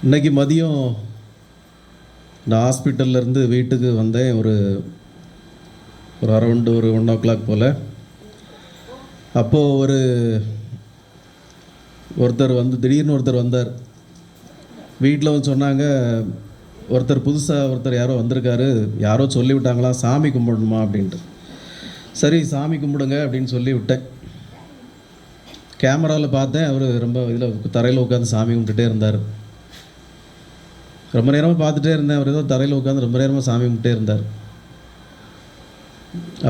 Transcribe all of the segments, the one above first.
இன்றைக்கி மதியம் நான் ஹாஸ்பிட்டல்லேருந்து வீட்டுக்கு வந்தேன். ஒரு அரௌண்டு ஒரு 1 o'clock போல். அப்போது ஒருத்தர் திடீர்னு ஒருத்தர் வந்தார். வீட்டில் வந்து சொன்னாங்க, புதுசாக யாரோ வந்திருக்காரு, யாரோ சொல்லிவிட்டாங்களா சாமி கும்பிடணுமா அப்படின்ட்டு. சரி சாமி கும்பிடுங்க அப்படின்னு சொல்லி விட்டேன். கேமராவில் பார்த்தேன், அவர் ரொம்ப இதில் தரையில் உட்காந்து சாமி கும்பிட்டுட்டே இருந்தார். ரொம்ப நேரமாக பார்த்துட்டே இருந்தேன். அவர் ஏதோ தரையில் உட்காந்து ரொம்ப நேரமாக சாமி கும்பிட்டே இருந்தார்.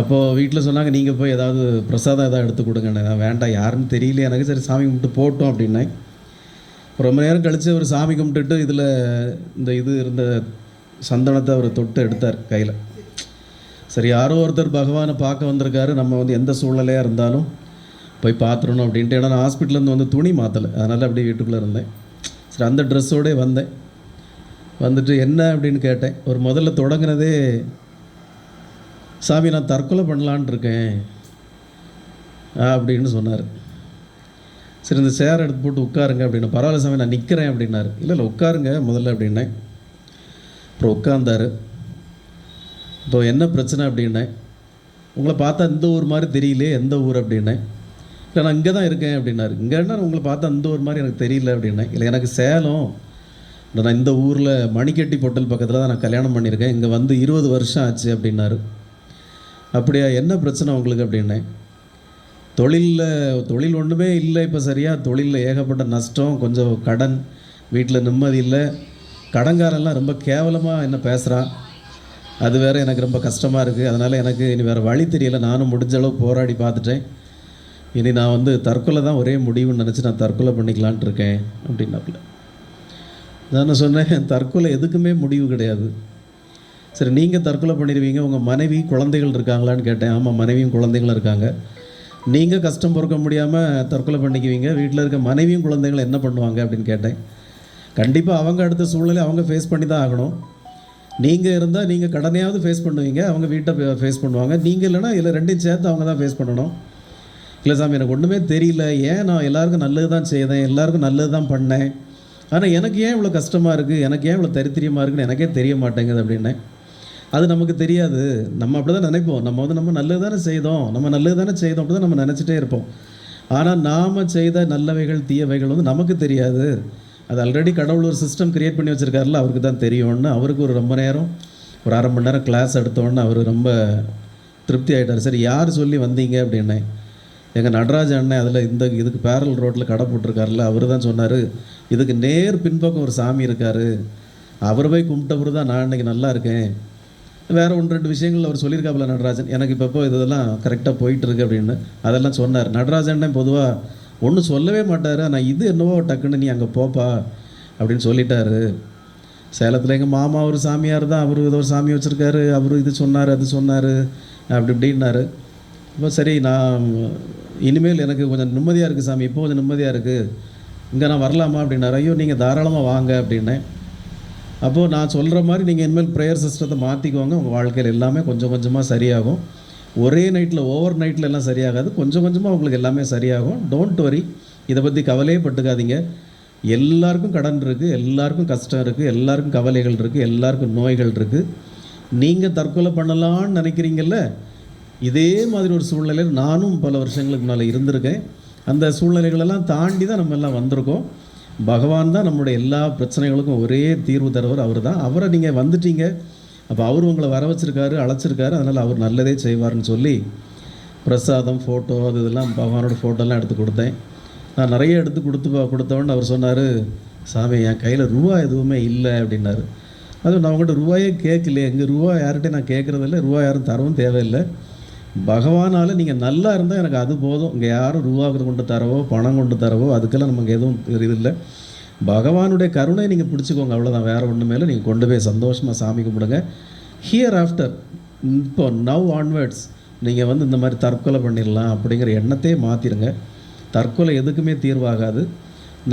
அப்போது வீட்டில் சொன்னாங்க, நீங்கள் போய் ஏதாவது பிரசாதம் ஏதாவது எடுத்து கொடுங்கண்ணே. நான் வேண்டாம், யாருன்னு தெரியல எனக்கு, சரி சாமி கும்பிட்டு போட்டோம் அப்படின்னேன். ரொம்ப நேரம் கழித்து அவர் சாமி கும்பிட்டுட்டு இதில் இது இருந்த சந்தனத்தை அவர் தொட்டு எடுத்தார் கையில். சரி யாரோ ஒருத்தர் பகவானை பார்க்க வந்திருக்காரு, நம்ம எந்த சூழ்நிலையாக இருந்தாலும் போய் பார்த்துடணும் அப்படின்ட்டு. ஏன்னா நான் ஹாஸ்பிட்டலேருந்து துணி மாற்றலை, அதனால் அப்படியே வீட்டுக்குள்ளே இருந்தேன். சரி அந்த ட்ரெஸ்ஸோடே வந்தேன். வந்துட்டு என்ன அப்படின்னு கேட்டேன். ஒரு முதல்ல தொடங்கினதே, சாமி நான் தற்கொலை பண்ணலான் இருக்கேன் அப்படின்னு சொன்னார். சரி இந்த சேர் எடுத்து போட்டு உட்காருங்க அப்படின்னு. பரவாயில்ல சாமி நான் நிற்கிறேன் அப்படின்னாரு. இல்லை உட்காருங்க முதல்ல அப்படின்னேன். அப்புறம் உட்கார்ந்தார். இப்போ என்ன பிரச்சனை அப்படின்னேன். உங்களை பார்த்தா இந்த ஊர் மாதிரி தெரியலே, எந்த ஊர் அப்படின்னேன். இல்லை நான் இங்கே தான் இருக்கேன் அப்படின்னாரு. இங்கேன்னா உங்களை பார்த்தா இந்த ஊர் மாதிரி எனக்கு தெரியல அப்படின்னேன். இல்லை எனக்கு சேலம், நான் இந்த ஊரில் மணிக்கட்டி பொட்டல் பக்கத்தில் தான் நான் கல்யாணம் பண்ணியிருக்கேன், இங்கே 20 வருஷம் ஆச்சு அப்படின்னாரு. அப்படியா, என்ன பிரச்சனை உங்களுக்கு அப்படின்னேன். தொழில் ஒன்றுமே இல்லை இப்போ சரியாக, தொழிலில் ஏகப்பட்ட நஷ்டம், கொஞ்சம் கடன், வீட்டில் நிம்மதி இல்லை, கடன்காரெல்லாம் ரொம்ப கேவலமாக என்ன பேசுகிறான், அது வேறு எனக்கு ரொம்ப கஷ்டமாக இருக்குது. அதனால் எனக்கு இனி வேறு வழி தெரியலை. நானும் முடிஞ்ச அளவு போராடி பார்த்துட்டேன். இனி நான் தற்கொலை தான் ஒரே முடிவுன்னு நினச்சி நான் தற்கொலை பண்ணிக்கலான்ட்டு இருக்கேன் அப்படின்னாப்புல. நான் சொன்னேன், தற்கொலை எதுக்குமே முடிவு கிடையாது. சரி நீங்கள் தற்கொலை பண்ணிடுவீங்க, உங்கள் மனைவி குழந்தைகள் இருக்காங்களான்னு கேட்டேன். ஆமாம் மனைவியும் குழந்தைகளும் இருக்காங்க. நீங்கள் கஷ்டம் பொறுக்க முடியாமல் தற்கொலை பண்ணிக்குவீங்க, வீட்டில் இருக்க மனைவியும் குழந்தைகளும் என்ன பண்ணுவாங்க அப்படின்னு கேட்டேன். கண்டிப்பாக அவங்க அடுத்த சூழ்நிலை அவங்க ஃபேஸ் பண்ணி தான் ஆகணும். நீங்கள் இருந்தால் நீங்கள் கடனையாவது ஃபேஸ் பண்ணுவீங்க, அவங்க வீட்டை ஃபேஸ் பண்ணுவாங்க. நீங்கள் இல்லைனா இல்லை ரெண்டையும் சேர்த்து அவங்க தான் ஃபேஸ் பண்ணணும். இல்லை சாமி எனக்கு ஒன்றுமே தெரியல, ஏன் நான் எல்லாருக்கும் நல்லது தான் செய்தேன், எல்லாருக்கும் நல்லது தான் பண்ணேன், ஆனால் எனக்கு ஏன் இவ்வளோ கஷ்டமாக இருக்குது, எனக்கு ஏன் இவ்வளோ தரித்திரியமாக இருக்குன்னு எனக்கே தெரிய மாட்டேங்குது அப்படின்னேன். அது நமக்கு தெரியாது, நம்ம அப்படி தான் நினைப்போம். நம்ம நல்லது தானே செய்தோம், அப்படி தான் நம்ம நினச்சிட்டே இருப்போம். ஆனால் நாம் செய்த நல்லவைகள் தீயவைகள் நமக்கு தெரியாது. அது ஆல்ரெடி கடவுள் ஒரு சிஸ்டம் க்ரியேட் பண்ணி வச்சுருக்காருல, அவருக்கு தான் தெரியும்னு. அவருக்கு ரொம்ப நேரம், ஒரு 1/2 மணி நேரம் கிளாஸ் எடுத்தோன்னு அவர் ரொம்ப திருப்தி ஆகிட்டார். சரி யார் சொல்லி வந்தீங்க அப்படின்னேன். எங்கள் நடராஜ அண்ணன் அதில் இதுக்கு பேரல் ரோட்டில் கடை போட்டிருக்காருல, அவர் தான் சொன்னார், இதுக்கு நேர் பின்பக்கம் ஒரு சாமி இருக்கார், அவர் போய் கும்பிட்டவர் தான் நான் இன்றைக்கி நல்லா இருக்கேன். வேறு 1-2 விஷயங்கள் அவர் சொல்லியிருக்காப்புல நடராஜன். எனக்கு இப்போ இதெல்லாம் கரெக்டாக போயிட்டுருக்கு அப்படின்னு அதெல்லாம் சொன்னார். நடராஜன் பொதுவாக ஒன்றும் சொல்லவே மாட்டார், ஆனால் இது என்னவோ டக்குன்னு நீ அங்கே போப்பா அப்படின்னு சொல்லிட்டாரு. சேலத்தில் எங்கள் மாமா ஒரு சாமியார் தான், அவர் ஏதோ ஒரு சாமி வச்சுருக்காரு, அவர் இது சொன்னார் அது சொன்னார் அப்படி இப்படின்னாரு. இப்போ சரி நான் இனிமேல் எனக்கு கொஞ்சம் நிம்மதியாக இருக்குது சாமி, இப்போ கொஞ்சம் நிம்மதியாக இருக்குது, இங்கே நான் வரலாமா அப்படின்னாரு. ஐயோ நீங்கள் தாராளமாக வாங்க அப்படின்னேன். அப்போது நான் சொல்கிற மாதிரி நீங்கள் இனிமேல் ப்ரேயர் சிஸ்டத்தை மாற்றிக்கோங்க, உங்கள் வாழ்க்கையில் எல்லாமே கொஞ்சம் கொஞ்சமாக சரியாகும். ஒரே நைட்டில் ஓவர் நைட்டில் எல்லாம் சரியாகாது, கொஞ்சம் கொஞ்சமாக உங்களுக்கு எல்லாமே சரியாகும். டோன்ட் வரி, இதை பற்றி கவலையே பட்டுக்காதீங்க. எல்லாருக்கும் கடன் இருக்குது, எல்லாருக்கும் கஷ்டம் இருக்குது, எல்லாருக்கும் கவலைகள் இருக்குது, எல்லாருக்கும் நோய்கள் இருக்குது. நீங்கள் தற்கொலை பண்ணலான்னு நினைக்கிறீங்கல்ல, இதே மாதிரி ஒரு சூழ்நிலையில் நானும் பல வருஷங்களுக்கு முன்னால் இருந்திருக்கேன். அந்த சூழ்நிலைகளெல்லாம் தாண்டி தான் நம்ம எல்லாம் வந்திருக்கோம். பகவான் தான் நம்மளுடைய எல்லா பிரச்சனைகளுக்கும் ஒரே தீர்வு தருவர், அவர் தான். அவரை நீங்கள் வந்துட்டீங்க, அப்போ அவர் உங்களை வர வச்சுருக்காரு, அழைச்சிருக்காரு, அதனால் அவர் நல்லதே செய்வார்னு சொல்லி பிரசாதம் ஃபோட்டோ இதெல்லாம் பகவானோட ஃபோட்டோலாம் எடுத்து கொடுத்தேன். நான் நிறைய எடுத்து கொடுத்தவொன்னு அவர் சொன்னார், சாமி என் கையில் ரூபா எதுவுமே இல்லை அப்படின்னாரு. அதுவும் நான் உங்கள்கிட்ட ரூபாயே கேட்கலையே, எங்கள் ரூபா யார்கிட்டையும் நான் கேட்குறதில்ல, ரூபா யாரும் தரவும் தேவையில்லை, பகவானால் நீங்கள் நல்லா இருந்தால் எனக்கு அது போதும். இங்கே யாரும் ரூபாவுக்கு கொண்டு தரவோ பணம் கொண்டு தரவோ அதுக்கெல்லாம் நமக்கு எதுவும் இல்லை. பகவானுடைய கருணை நீங்கள் பிடிச்சிக்கோங்க, அவ்வளோதான், வேறு ஒன்று மேலே நீங்கள் கொண்டு போய் சந்தோஷமாக சாமி கும்பிடுங்க. ஹியர் ஆஃப்டர், இப்போ நவ் ஆன்வர்ட்ஸ் நீங்கள் இந்த மாதிரி தற்கொலை பண்ணிடலாம் அப்படிங்கிற எண்ணத்தையே மாற்றிடுங்க. தற்கொலை எதுக்குமே தீர்வாகாது.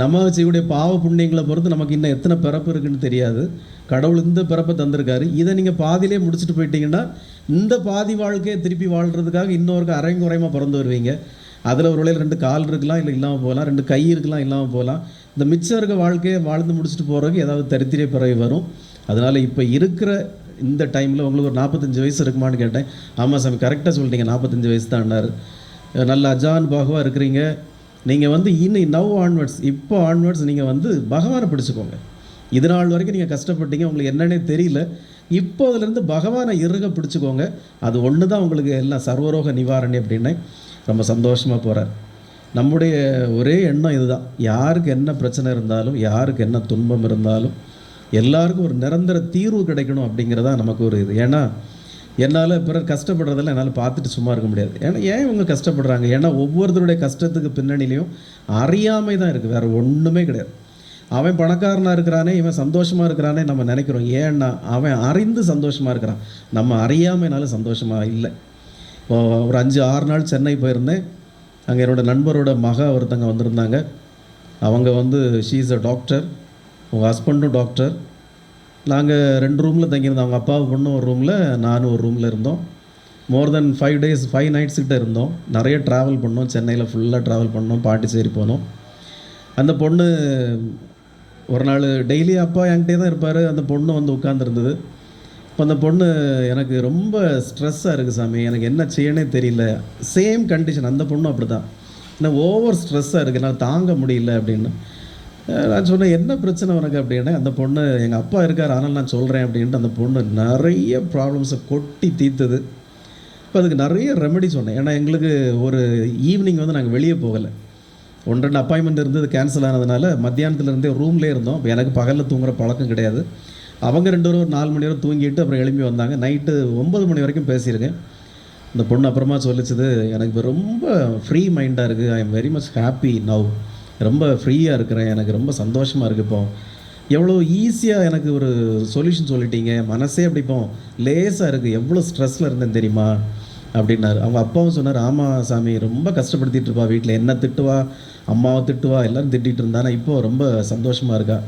நம்ம செய்யக்கூடிய பாவ புண்ணியங்களை பொறுத்து நமக்கு இன்னும் எத்தனை பிறப்பு இருக்குன்னு தெரியாது. கடவுள் இந்த பிறப்பை தந்திருக்காரு, இதை நீங்கள் பாதியிலே முடிச்சுட்டு போயிட்டீங்கன்னா இந்த பாதி வாழ்க்கையை திருப்பி வாழ்கிறதுக்காக இன்னொருக்கு அரைங்குறையமாக பிறந்து வருவீங்க. அதில் ஒரு வேளையில் 2 கால் இருக்கலாம், இல்லை இல்லாமல் போகலாம், 2 கை இருக்கலாம், இல்லாமல் போகலாம். இந்த மிச்சம் இருக்க வாழ்க்கையை வாழ்ந்து முடிச்சுட்டு போகிறதுக்கு ஏதாவது தரித்திரிய பிறகு வரும். அதனால் இப்போ இருக்கிற இந்த டைமில் உங்களுக்கு ஒரு 45 வயசு இருக்குமான்னு கேட்டேன். ஆமாம் சாமி, கரெக்டாக சொல்லிட்டீங்க, 45 வயசு தான்னாரு. நல்ல அஜான் பாகுவாக இருக்கிறீங்க. நீங்கள் வந்து இன்னும் நவ் ஆன்வர்ட்ஸ், இப்போ ஆன்வர்ட்ஸ் நீங்கள் வந்து பகவானை பிடிச்சிக்கோங்க. இது நாள் வரைக்கும் நீங்கள் கஷ்டப்பட்டீங்க, உங்களுக்கு என்னன்னே தெரியல. இப்போ அதிலேருந்து பகவானை இறுக பிடிச்சிக்கோங்க. அது ஒன்று தான் உங்களுக்கு எல்லாம் சர்வரோக நிவாரணி அப்படின்னு ரொம்ப சந்தோஷமாக போகிறார். நம்முடைய ஒரே எண்ணம் இதுதான், யாருக்கு என்ன பிரச்சனை இருந்தாலும், யாருக்கு என்ன துன்பம் இருந்தாலும் எல்லாருக்கும் ஒரு நிரந்தர தீர்வு கிடைக்கணும் அப்படிங்கிறதா நமக்கு ஒரு இது. ஏன்னா என்னால் பிறர் கஷ்டப்படுறதெல்லாம் என்னால் பார்த்துட்டு சும்மா இருக்க முடியாது. ஏன்னா ஏன் இவங்க கஷ்டப்படுறாங்க? ஏன்னா ஒவ்வொருத்தருடைய கஷ்டத்துக்கு பின்னணியிலையும் அறியாமை தான் இருக்குது, வேறு ஒன்றுமே கிடையாது. அவன் பணக்காரனாக இருக்கிறானே, இவன் சந்தோஷமாக இருக்கிறானே நம்ம நினைக்கிறோம். ஏன்னா அவன் அறிந்து சந்தோஷமாக இருக்கிறான், நம்ம அறியாமைனால சந்தோஷமாக இல்லை. ஒரு 5-6 நாள் சென்னை போயிருந்தேன். அங்கே என்னோடய நண்பரோட ஒருத்தங்க வந்திருந்தாங்க. அவங்க வந்து ஷீ இஸ் அ டாக்டர், உங்கள் ஹஸ்பண்டும் டாக்டர். நாங்கள் 2 ரூமில் தங்கியிருந்தோம். அவங்க அப்பாவை பொண்ணும் ஒரு ரூமில், நானும் ஒரு ரூமில் இருந்தோம். மோர் தென் 5 days 5 nights கிட்ட இருந்தோம். நிறைய ட்ராவல் பண்ணோம், சென்னையில் ஃபுல்லாக ட்ராவல் பண்ணோம், பாண்டிச்சேரி போனோம். அந்த பொண்ணு ஒரு நாள் டெய்லி அப்பா என்கிட்டே தான் இருப்பார். அந்த பொண்ணு வந்து உட்காந்துருந்தது. இப்போ அந்த பொண்ணு, எனக்கு ரொம்ப ஸ்ட்ரெஸ்ஸாக இருக்குது சாமி, எனக்கு என்ன செய்யணே தெரியல. சேம் கண்டிஷன், அந்த பொண்ணும் அப்படி தான், எனக்கு ஓவர் ஸ்ட்ரெஸ்ஸாக இருக்குது, என்னால் தாங்க முடியல அப்படின்னு. நான் சொன்னேன், என்ன பிரச்சனை உனக்கு அப்படின்னு. அந்த பொண்ணு, எங்கள் அப்பா இருக்கார் ஆனால் நான் சொல்கிறேன் அப்படின்ட்டு அந்த பொண்ணு நிறைய ப்ராப்ளம்ஸை கொட்டி தீர்த்தது. இப்போ அதுக்கு நிறைய ரெமெடி சொன்னேன். ஏன்னா எங்களுக்கு ஒரு ஈவினிங் வந்து நாங்கள் வெளியே போகலை, 1-2 அப்பாயின்மெண்ட் இருந்தது, கேன்சல் ஆனதுனால மத்தியானத்துலேருந்தே ரூம்லேயே இருந்தோம். இப்போ எனக்கு பகலில் தூங்குகிற பழக்கம் கிடையாது. அவங்க 2 பேரும் ஒரு 4 மணி நேரம் தூங்கிட்டு அப்புறம் எழுப்பி வந்தாங்க. நைட்டு 9 மணி வரைக்கும் பேசியிருக்கேன். இந்த பொண்ணு அப்புறமா சொல்லிச்சுது, எனக்கு இப்போ ரொம்ப ஃப்ரீ மைண்டாக இருக்குது, I am very much happy now, ரொம்ப ஃப்ரீயாக இருக்கிறேன், எனக்கு ரொம்ப சந்தோஷமாக இருக்குது. இப்போ எவ்வளோ ஈஸியாக எனக்கு ஒரு சொல்யூஷன் சொல்லிட்டீங்க, மனசே அப்படி இப்போ லேசாக இருக்குது, எவ்வளோ ஸ்ட்ரெஸ்ஸில் இருந்தேன் தெரியுமா அப்படின்னாரு. அவங்க அப்பாவும் சொன்னார், ஆமாம் சாமி, ரொம்ப கஷ்டப்படுத்திட்டு இருப்பா, வீட்டில் என்ன திட்டுவா, அம்மாவை திட்டுவா, எல்லோரும் திட்டிகிட்டு இருந்தானா, இப்போது ரொம்ப சந்தோஷமாக இருக்கா.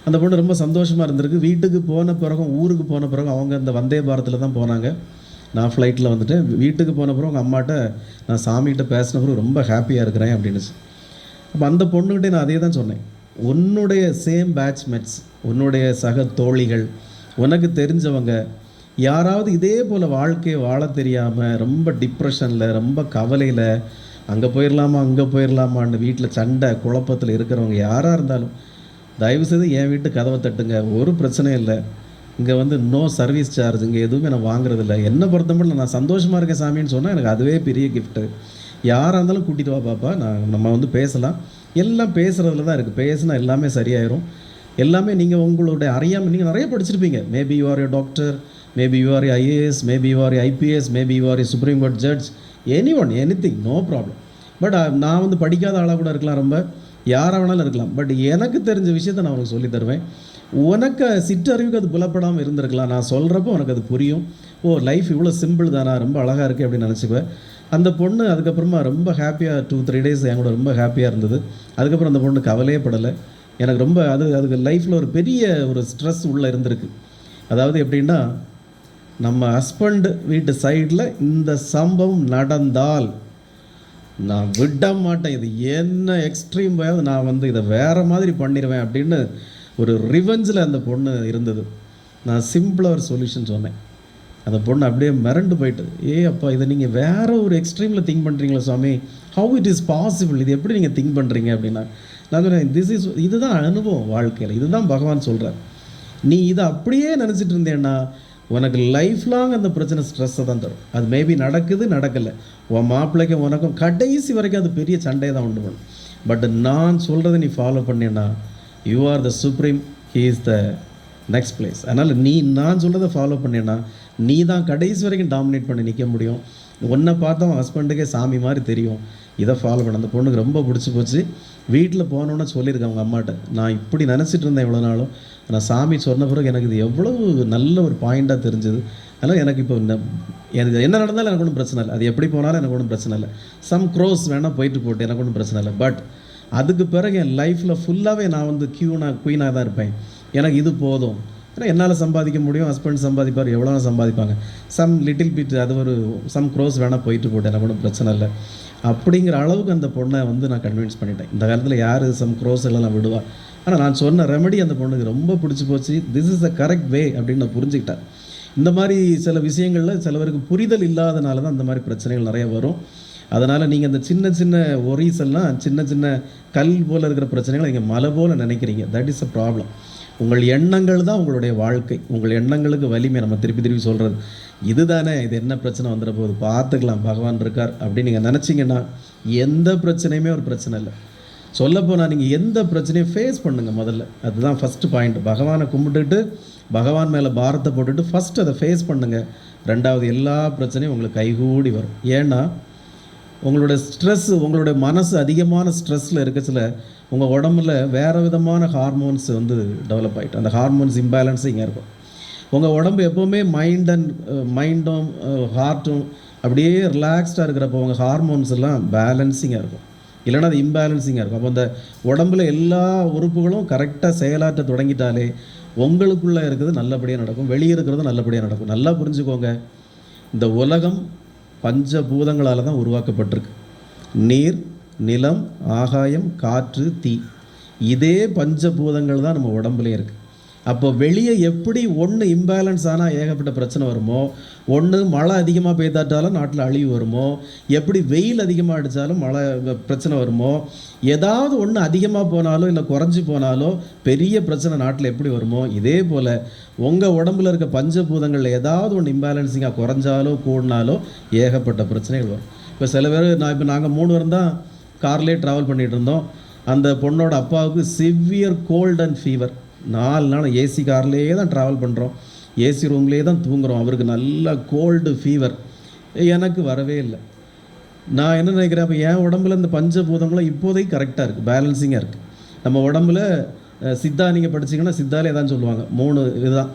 அந்த பொண்ணு ரொம்ப சந்தோஷமாக இருந்திருக்கு. வீட்டுக்கு போன பிறகும், ஊருக்கு போன பிறகும், அவங்க இந்த வந்தே பாரத்தில் தான் போனாங்க, நான் ஃப்ளைட்டில் வந்துட்டு. வீட்டுக்கு போன பிறகு அவங்க அம்மாட்ட, நான் சாமிகிட்ட பேசின பிறகு ரொம்ப ஹாப்பியாக இருக்கிறேன் அப்படின்னுச்சு. அப்போ அந்த பொண்ணுக்கிட்டே நான் அதே தான் சொன்னேன், உன்னுடைய சேம் பேட்ச்மேட்ஸ், உன்னுடைய சக தோழிகள், உனக்கு தெரிஞ்சவங்க யாராவது இதே போல் வாழ்க்கையை வாழ தெரியாமல் ரொம்ப டிப்ரெஷனில், ரொம்ப கவலையில், அங்கே போயிடலாமா அங்கே போயிடலாமான்னு வீட்டில் சண்டை குழப்பத்தில் இருக்கிறவங்க யாராக இருந்தாலும் தயவுசெய்து என் வீட்டு கதவை தட்டுங்க, ஒரு பிரச்சனையும் இல்லை. இங்கே வந்து நோ சர்வீஸ் சார்ஜ், இங்கே எதுவுமே நான் வாங்குறதில்ல. என்னை பொறுத்தமட்டில் நான் சந்தோஷமாக இருக்கேன் சாமின்னு சொன்னால் எனக்கு அதுவே பெரிய கிஃப்ட்டு. யாராக இருந்தாலும் கூட்டிகிட்டு வா பாப்பா, நம்ம வந்து பேசலாம். எல்லாம் பேசுகிறதுல தான் இருக்குது, பேசினா எல்லாமே சரியாயிரும். எல்லாமே நீங்கள் உங்களுடைய அறியாமல், நீங்கள் நிறைய படிச்சிருப்பீங்க. Maybe you are a doctor, maybe you are a IAS, maybe you are a IPS, maybe you are a supreme court judge, anything, no problem. But நான் வந்து படிக்காத ஆளாக கூட இருக்கலாம், ரொம்ப யாராக வேணாலும் இருக்கலாம். பட் எனக்கு தெரிஞ்ச விஷயத்தை நான் உனக்கு சொல்லி தருவேன். உனக்கு சிற்றறிவுக்கு அது புலப்படாமல் இருந்திருக்கலாம், நான் சொல்கிறப்போ உனக்கு அது புரியும். ஓ, லைஃப் இவ்வளோ சிம்பிள் தானா, ரொம்ப அழகாக இருக்குது அப்படின்னு நினச்சிக்குவேன். அந்த பொண்ணு அதுக்கப்புறமா ரொம்ப ஹாப்பியாக 2-3 days என் கூட ரொம்ப ஹாப்பியாக இருந்தது. அதுக்கப்புறம் அந்த பொண்ணு கவலையே படலை. எனக்கு ரொம்ப அதுக்கு லைஃப்பில் ஒரு பெரிய ஒரு ஸ்ட்ரெஸ் உள்ளே இருந்திருக்கு. அதாவது எப்படின்னா, நம்ம ஹஸ்பண்ட் வீட்டு சைடில் இந்த சம்பவம் நடந்தால் நான் விட மாட்டேன், இது என்ன எக்ஸ்ட்ரீம் போயாவது நான் வந்து இதை வேறு மாதிரி பண்ணிடுவேன் அப்படின்னு ஒரு ரிவெஞ்சில் அந்த பொண்ணு இருந்தது. நான் சிம்பிளாக ஒரு சொல்யூஷன் சொன்னேன். அந்த பொண்ணு அப்படியே மிரண்டு போயிட்டு, அப்பா, இதை நீங்கள் வேறு ஒரு எக்ஸ்ட்ரீமில் திங்க் பண்ணுறீங்களா சுவாமி, ஹவு இட் இஸ் பாசிபிள், இது எப்படி நீங்கள் திங்க் பண்ணுறீங்க அப்படின்னா. நான் சொன்னேன், இதுதான் அனுபவம் வாழ்க்கையில், இதுதான் பகவான் சொல்கிறார். நீ இதை அப்படியே நினச்சிட்டு இருந்தேன்னா உனக்கு லைஃப் லாங் அந்த பிரச்சனை ஸ்ட்ரெஸ்ஸை தான் தரும். அது மேபி நடக்கலை, உன் மாப்பிள்ளைக்கும் உனக்கும் கடைசி வரைக்கும் அது பெரிய சண்டையை தான் உண்டு பண்ணும். பட் நான் சொல்கிறத நீ ஃபாலோ பண்ணேன்னா, you are the supreme, he is the next place. அதனால் நான் சொல்கிறத ஃபாலோ பண்ணேன்னா நீ தான் கடைசி வரைக்கும் டாமினேட் பண்ணி நிற்க முடியும். உன்னை பார்த்தா அவன் ஹஸ்பண்டுக்கே சாமி மாதிரி தெரியும். இதை ஃபாலோ பண்ண அந்த பொண்ணுக்கு ரொம்ப பிடிச்சி போச்சு. வீட்டில் போனோன்னு சொல்லியிருக்கேன் அவங்க அம்மாட்ட, நான் இப்படி நினச்சிட்டு இருந்தேன் இவ்வளோ நாளும், ஆனால் சாமி சொன்ன பிறகு எனக்கு இது எவ்வளவு நல்ல ஒரு பாயிண்ட்டாக தெரிஞ்சுது. அதனால் எனக்கு இப்போ எனக்கு என்ன நடந்தாலும் எனக்கு ஒன்றும் பிரச்சனை இல்லை, அது எப்படி போனாலும் எனக்கு ஒன்றும் பிரச்சனை இல்லை. சம் க்ரோஸ் வேணால் போயிட்டு எனக்கு ஒன்றும் பிரச்சனை இல்லை. பட் அதுக்கு பிறகு என் லைஃப்பில் ஃபுல்லாகவே நான் வந்து குயினாக தான் இருப்பேன். எனக்கு இது போதும். ஏன்னா என்னால் சம்பாதிக்க முடியும், ஹஸ்பண்ட் சம்பாதிப்பார், எவ்வளோ சம்பாதிப்பாங்க. சம் லிட்டில் பிட், அது ஒரு சம் க்ரோஸ் வேணால் போயிட்டு எனக்கு ஒன்றும் பிரச்சனை இல்லை. அப்படிங்கிற அளவுக்கு அந்த பொண்ணை வந்து நான் கன்வின்ஸ் பண்ணிட்டேன். இந்த காலத்தில் யார் க்ரோஸ் எல்லாம் விடுவா? ஆனால் நான் சொன்ன ரெமெடி அந்த பொண்ணுக்கு ரொம்ப பிடிச்சி போச்சு. This is the correct way அப்படின்னு நான் புரிஞ்சுக்கிட்டேன். இந்த மாதிரி சில விஷயங்களில் சிலவருக்கு புரிதல் இல்லாதனால தான் அந்த மாதிரி பிரச்சனைகள் நிறைய வரும். அதனால் நீங்கள் அந்த சின்ன சின்ன ஒரீஸ் எல்லாம் சின்ன சின்ன கல் போல் இருக்கிற பிரச்சனைகளை நீங்கள் மலை போல் நினைக்கிறீங்க. That is a problem. உங்கள் எண்ணங்கள் தான் உங்களுடைய வாழ்க்கை. உங்கள் எண்ணங்களுக்கு வலிமை. நம்ம திருப்பி திருப்பி சொல்கிறது இதுதானே, இது என்ன பிரச்சனை வந்துட போகுது, பார்த்துக்கலாம், பகவான் இருக்கார் அப்படின்னு நீங்கள் நினச்சிங்கன்னா எந்த பிரச்சனையுமே ஒரு பிரச்சனை இல்லை. சொல்லப்போனால் நீங்கள் எந்த பிரச்சனையும் ஃபேஸ் பண்ணுங்கள் முதல்ல. அதுதான் ஃபஸ்ட்டு பாயிண்ட். பகவானை கும்பிட்டுட்டு பகவான் மேலே பாரத்தை போட்டுட்டு ஃபஸ்ட்டு அதை ஃபேஸ் பண்ணுங்கள். ரெண்டாவது எல்லா பிரச்சனையும் உங்களுக்கு கைகூடி வரும். ஏன்னா உங்களுடைய ஸ்ட்ரெஸ்ஸு, உங்களுடைய மனசு அதிகமான ஸ்ட்ரெஸ்ஸில் இருக்கச்சில் உங்கள் உடம்புல வேறு விதமான ஹார்மோன்ஸ் வந்து டெவலப் ஆகிட்டு அந்த ஹார்மோன்ஸ் இம்பேலன்ஸு இங்கே இருக்கும். உங்கள் உடம்பு எப்போவுமே மைண்டும் ஹார்ட்டும் அப்படியே ரிலாக்ஸ்டாக இருக்கிறப்போ உங்கள் ஹார்மோன்ஸ் எல்லாம் பேலன்ஸிங்காக இருக்கும். இல்லைனா அது இம்பேலன்ஸிங்காக இருக்கும். அப்போ அந்த உடம்புல எல்லா உறுப்புகளும் கரெக்டாக செயலாற்ற தொடங்கிட்டாலே உங்களுக்குள்ளே இருக்கிறது நல்லபடியாக நடக்கும், வெளியே இருக்கிறது நல்லபடியாக நடக்கும். நல்லா புரிஞ்சுக்கோங்க, இந்த உலகம் பஞ்சபூதங்களால் தான் உருவாக்கப்பட்டிருக்கு. நீர், நிலம், ஆகாயம், காற்று, தீ. இதே பஞ்சபூதங்கள் தான் நம்ம உடம்புலேயே இருக்குது. அப்போ வெளியே எப்படி ஒன்று இம்பேலன்ஸ் ஆனால் ஏகப்பட்ட பிரச்சனை வருமோ, ஒன்று மழை அதிகமாக பெய்தாட்டாலும் நாட்டில் அழிவு வருமோ, எப்படி வெயில் அதிகமாக அடித்தாலும் மழை பிரச்சனை வருமோ, ஏதாவது ஒன்று அதிகமாக போனாலோ இல்லை குறைஞ்சி போனாலோ பெரிய பிரச்சனை நாட்டில் எப்படி வருமோ, இதே போல் உங்கள் உடம்புல இருக்க பஞ்சபூதங்களில் ஏதாவது ஒன்று இம்பேலன்ஸிங்காக குறைஞ்சாலோ கூடினாலோ ஏகப்பட்ட பிரச்சனைகள் வரும். இப்போ சில பேர் நாங்கள் 3 பேரும் தான் கார்லேயே ட்ராவல் பண்ணிகிட்டு இருந்தோம். அந்த பொண்ணோட அப்பாவுக்கு சிவியர் கோல்ட் அண்ட் ஃபீவர். 4 நாள் ஏசி கார்லேயே தான் ட்ராவல் பண்ணுறோம், ஏசி ரூம்லேயே தான் தூங்குகிறோம். அவருக்கு நல்ல கோல்டு ஃபீவர். எனக்கு வரவே இல்லை. நான் என்ன நினைக்கிறேன், அப்போ என் உடம்புல இந்த பஞ்சபூதங்களும் இப்போதைக்கு கரெக்டாக இருக்குது, பேலன்சிங்காக இருக்குது. நம்ம உடம்புல சித்தா நீங்கள் படிச்சிங்கன்னா சித்தாலே தான் சொல்லுவாங்க 3 இதுதான்.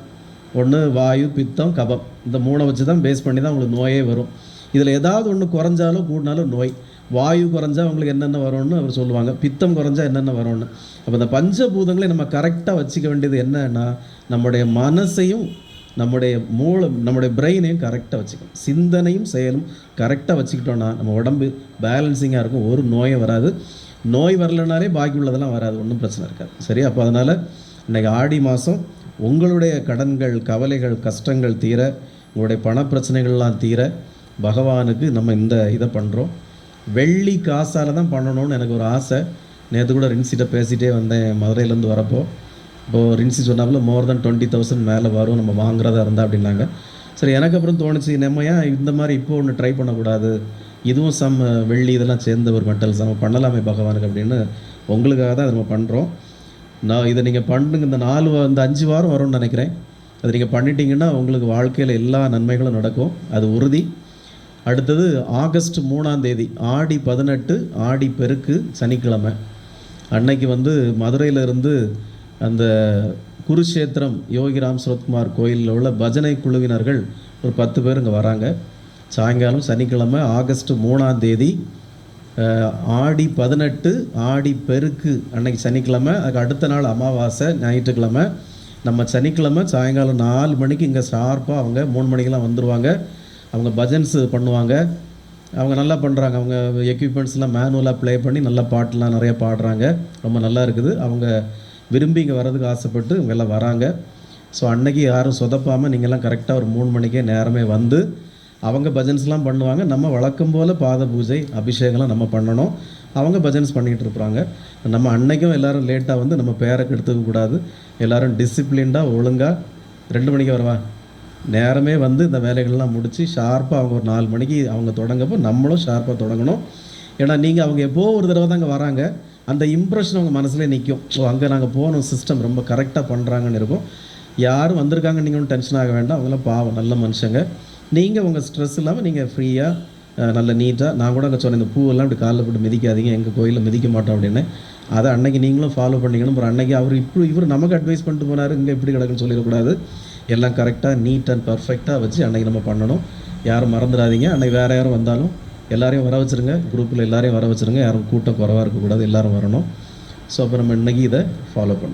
ஒன்று வாயு, பித்தம், கபம். இந்த 3 வச்சு தான் பேஸ் பண்ணி தான் உங்களுக்கு நோயே வரும். இதில் ஏதாவது ஒன்று குறைஞ்சாலும் கூடினாலும் நோய். வாயு குறைஞ்சா உங்களுக்கு என்னென்ன வரும்னு அவர் சொல்லுவாங்க, பித்தம் குறைஞ்சா என்னென்ன வரும்னு. அப்போ இந்த பஞ்சபூதங்களை நம்ம கரெக்டாக வச்சுக்க வேண்டியது என்னன்னா, நம்முடைய மனசையும் நம்முடைய பிரெயினையும் கரெக்டாக வச்சுக்கணும். சிந்தனையும் செயலும் கரெக்டாக வச்சுக்கிட்டோன்னா நம்ம உடம்பு பேலன்சிங்காக இருக்கும், ஒரு நோயும் வராது. நோய் வரலனாலே பாக்கி உள்ளதெல்லாம் வராது, ஒன்றும் பிரச்சனை இருக்காது. சரி, அப்போ அதனால் இன்றைக்கி ஆடி மாதம் உங்களுடைய கடன்கள், கவலைகள், கஷ்டங்கள் தீர, உங்களுடைய பணப்பிரச்சனைகள்லாம் தீர பகவானுக்கு நம்ம இந்த இதை பண்ணுறோம். வெள்ளி காசால் தான் பண்ணணும்னு எனக்கு ஒரு ஆசை. நேற்று கூட ரின்சிட்ட பேசிகிட்டே வந்தேன் மதுரையிலேருந்து வரப்போ. இப்போது ரின்சி சொன்னாப்புல மோர் தென் 20,000 மேலே வரும் நம்ம வாங்குறதா இருந்தால் அப்படின்னாங்க. சரி, எனக்கு அப்புறம் தோணுச்சு, நம்ம ஏன் இந்த மாதிரி இப்போ ஒன்று ட்ரை பண்ணக்கூடாது, இதுவும் வெள்ளி இதெல்லாம் சேர்ந்த ஒரு மெட்டல்ஸ் நம்ம பண்ணலாமே பகவானுக்கு அப்படின்னு உங்களுக்காக தான் நம்ம பண்ணுறோம். இதை நீங்கள் பண்ணுங்க. இந்த 5 வாரம் வரும்னு நினைக்கிறேன். அதை நீங்கள் பண்ணிட்டீங்கன்னா உங்களுக்கு வாழ்க்கையில் எல்லா நன்மைகளும் நடக்கும், அது உறுதி. அடுத்தது ஆகஸ்ட் 3ஆம் தேதி ஆடி 18 ஆடி பெருக்கு சனிக்கிழமை அன்னைக்கு வந்து மதுரையிலிருந்து அந்த குருஷேத்திரம் யோகிராம் சுரத்குமார் கோயிலில் உள்ள பஜனை குழுவினர்கள் ஒரு 10 பேர் இங்கே வராங்க. சாயங்காலம் சனிக்கிழமை ஆகஸ்ட் 3ஆம் தேதி ஆடி 18 ஆடி பெருக்கு அன்னைக்கு சனிக்கிழமை. அதுக்கு அடுத்த நாள் அமாவாசை ஞாயிற்றுக்கிழமை. நம்ம சனிக்கிழமை சாயங்காலம் 4 மணிக்கு இங்கே ஷார்ப்பாக அவங்க 3 மணிக்கெலாம் வந்துடுவாங்க. அவங்க பஜன்ஸ் பண்ணுவாங்க. அவங்க நல்லா பண்ணுறாங்க. அவங்க எக்யூப்மெண்ட்ஸ்லாம் மேனுவலாக ப்ளே பண்ணி நல்லா பாட்டெலாம் நிறையா பாடுறாங்க, ரொம்ப நல்லா இருக்குது. அவங்க விரும்பி இங்கே வர்றதுக்கு ஆசைப்பட்டு இவங்க எல்லாம் வராங்க. ஸோ அன்றைக்கி யாரும் சொதப்பாமல் நீங்கள்லாம் கரெக்டாக ஒரு 3 மணிக்கே நேரமே வந்து அவங்க பஜன்ஸ்லாம் பண்ணுவாங்க. நம்ம வழக்கம் போல் பாத பூஜை அபிஷேகம்லாம் நம்ம பண்ணணும். அவங்க பஜன்ஸ் பண்ணிகிட்டு இருப்பாங்க. நம்ம அன்றைக்கும் எல்லோரும் லேட்டாக வந்து நம்ம பேரை கெடுத்துக்கக்கூடாது. எல்லோரும் டிசிப்ளின்டாக ஒழுங்காக 2 மணிக்கு வருவா நேரமே வந்து இந்த வேலைகள்லாம் முடித்து ஷார்ப்பாக அவங்க ஒரு 4 மணிக்கு அவங்க தொடங்கப்போ நம்மளும் ஷார்ப்பாக தொடங்கணும். ஏன்னா நீங்கள் அவங்க எப்போ ஒரு தடவை தாங்க வராங்க, அந்த இம்ப்ரெஷன் அவங்க மனசுலேயே நிற்கும். ஸோ அங்கே நாங்கள் போகணும், சிஸ்டம் ரொம்ப கரெக்டாக பண்ணுறாங்கன்னு இருக்கும். யாரும் வந்திருக்காங்க நீங்கள் ஒன்றும் டென்ஷன் ஆக வேண்டாம், அவங்களாம் பாவம் நல்ல மனுஷங்க. நீங்கள் உங்கள் ஸ்ட்ரெஸ் இல்லாமல் நீங்கள் ஃப்ரீயாக நல்ல நீட்டாக, நான் கூட அங்கே சொன்னேன் இந்த பூவெல்லாம் இப்படி காலில் போட்டு மிதிக்காதீங்க, எங்கள் கோயிலில் மிதிக்க மாட்டோம் அப்படின்னு. அதை அன்னைக்கு நீங்களும் ஃபாலோ பண்ணிக்கணும். அப்புறம் அன்றைக்கி இவர் நமக்கு அட்வைஸ் பண்ணிட்டு போனார், இங்கே எப்படி கிடக்குன்னு சொல்லிடக்கூடாது. எல்லாம் கரெக்டாக நீட் அண்ட் பர்ஃபெக்டாக வச்சு அன்றைக்கி நம்ம பண்ணணும். யாரும் மறந்துடாதீங்க. அன்றைக்கி வேறு யாரும் வந்தாலும் எல்லாரையும் வர வச்சுருங்க, குரூப்பில் எல்லாரையும் வர வச்சுருங்க. யாரும் கூட்டம் குறைவாக இருக்கக்கூடாது, எல்லோரும் வரணும். ஸோ அப்போ நம்ம இன்றைக்கி இதை ஃபாலோ பண்ணணும்.